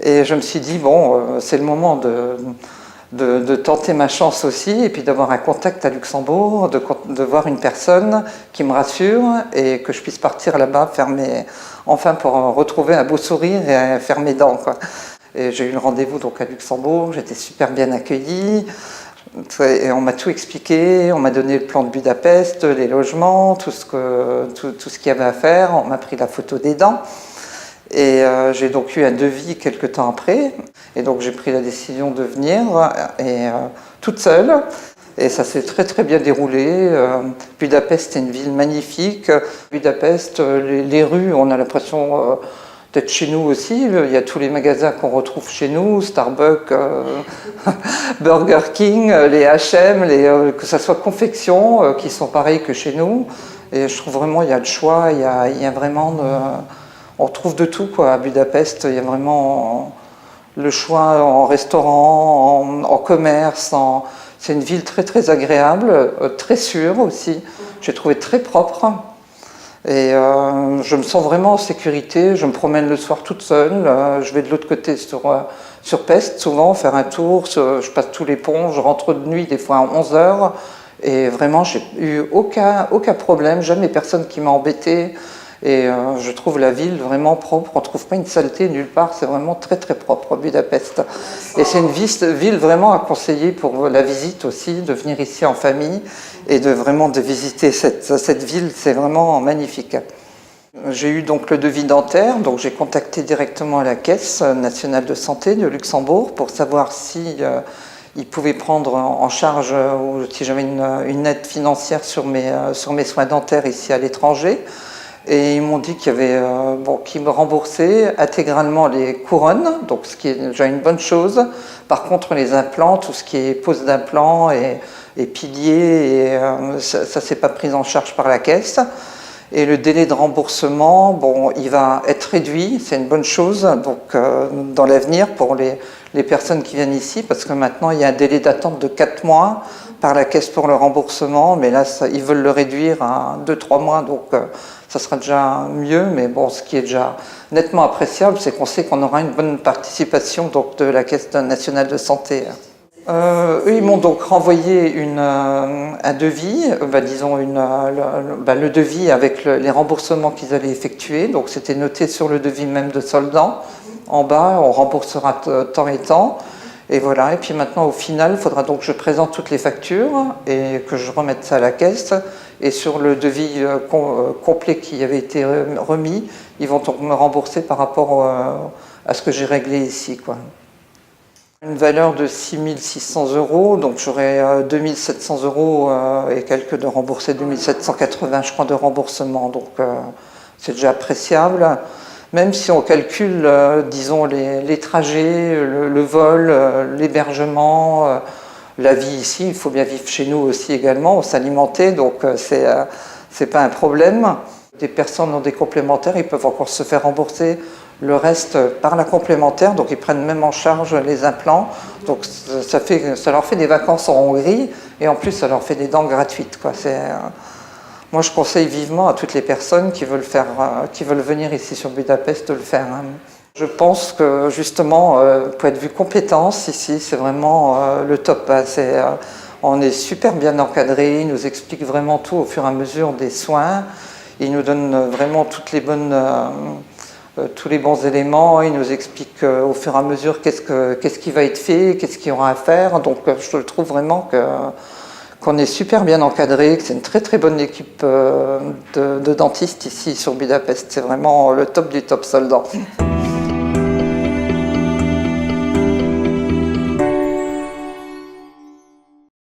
Et je me suis dit, bon, c'est le moment de tenter ma chance aussi, et puis d'avoir un contact à Luxembourg, de voir une personne qui me rassure et que je puisse partir là-bas, enfin pour retrouver un beau sourire et faire mes dents, quoi. Et j'ai eu le rendez-vous donc à Luxembourg, j'étais super bien accueillie, et on m'a tout expliqué, on m'a donné le plan de Budapest, les logements, tout ce qu'il y avait à faire, on m'a pris la photo des dents. Et j'ai donc eu un devis quelques temps après, et donc j'ai pris la décision de venir toute seule, et ça s'est très très bien déroulé. Budapest est une ville magnifique. Budapest, les rues, on a l'impression d'être chez nous aussi. Il y a tous les magasins qu'on retrouve chez nous, Starbucks, Burger King, les H&M, que ce soit confection, qui sont pareils que chez nous. Et je trouve vraiment il y a le choix, il y a vraiment on trouve de tout, quoi. À Budapest, il y a vraiment le choix en restaurant, en commerce. C'est une ville très très agréable, très sûre aussi. J'ai trouvé très propre. Et je me sens vraiment en sécurité. Je me promène le soir toute seule. Je vais de l'autre côté sur Pest, souvent, faire un tour. Je passe tous les ponts. Je rentre de nuit, des fois à 11h. Et vraiment, j'ai eu aucun problème. Jamais personne qui m'a embêté. Et je trouve la ville vraiment propre, on ne trouve pas une saleté nulle part, c'est vraiment très très propre Budapest. Et c'est une ville vraiment à conseiller pour la visite aussi, de venir ici en famille et de visiter cette ville, c'est vraiment magnifique. J'ai eu donc le devis dentaire, donc j'ai contacté directement la Caisse nationale de santé de Luxembourg pour savoir si ils pouvaient prendre en charge ou si j'avais une aide financière sur mes soins dentaires ici à l'étranger. Et ils m'ont dit qu'ils me remboursaient intégralement les couronnes, donc ce qui est déjà une bonne chose. Par contre, les implants, tout ce qui est pose d'implants et piliers, ça ne s'est pas pris en charge par la Caisse. Et le délai de remboursement, bon, il va être réduit, c'est une bonne chose donc, dans l'avenir pour les personnes qui viennent ici, parce que maintenant il y a un délai d'attente de 4 mois par la Caisse pour le remboursement, mais là ils veulent le réduire à 2-3 mois, donc ça sera déjà mieux. Mais bon, ce qui est déjà nettement appréciable, c'est qu'on sait qu'on aura une bonne participation donc, de la Caisse nationale de santé. Eux, ils m'ont donc renvoyé un devis, disons le devis avec les remboursements qu'ils allaient effectuer. Donc c'était noté sur le devis même de soldant. En bas, on remboursera tant et tant. Et voilà. Et puis maintenant, au final, il faudra donc que je présente toutes les factures et que je remette ça à la caisse. Et sur le devis complet qui avait été remis, ils vont donc me rembourser par rapport à ce que j'ai réglé ici, quoi. Une valeur de 6 600 €, donc j'aurai 2 700 € et quelques de remboursés, 2 780 je crois de remboursement, donc c'est déjà appréciable. Même si on calcule, disons, les trajets, le vol, l'hébergement, la vie ici, il faut bien vivre chez nous aussi également, s'alimenter, donc c'est pas un problème. Des personnes ont des complémentaires, ils peuvent encore se faire rembourser le reste par la complémentaire, donc ils prennent même en charge les implants. Donc ça leur fait des vacances en Hongrie et en plus ça leur fait des dents gratuites, quoi. Moi je conseille vivement à toutes les personnes qui veulent venir ici sur Budapest de le faire. Je pense que justement, point de vue compétences ici, c'est vraiment le top. On est super bien encadré, ils nous expliquent vraiment tout au fur et à mesure des soins. Ils nous donnent vraiment tous les bons éléments, ils nous expliquent au fur et à mesure qu'est-ce qui va être fait, qu'est-ce qu'il y aura à faire. Donc je trouve vraiment qu'on est super bien encadré, que c'est une très très bonne équipe de dentistes ici sur Budapest. C'est vraiment le top du top soldant.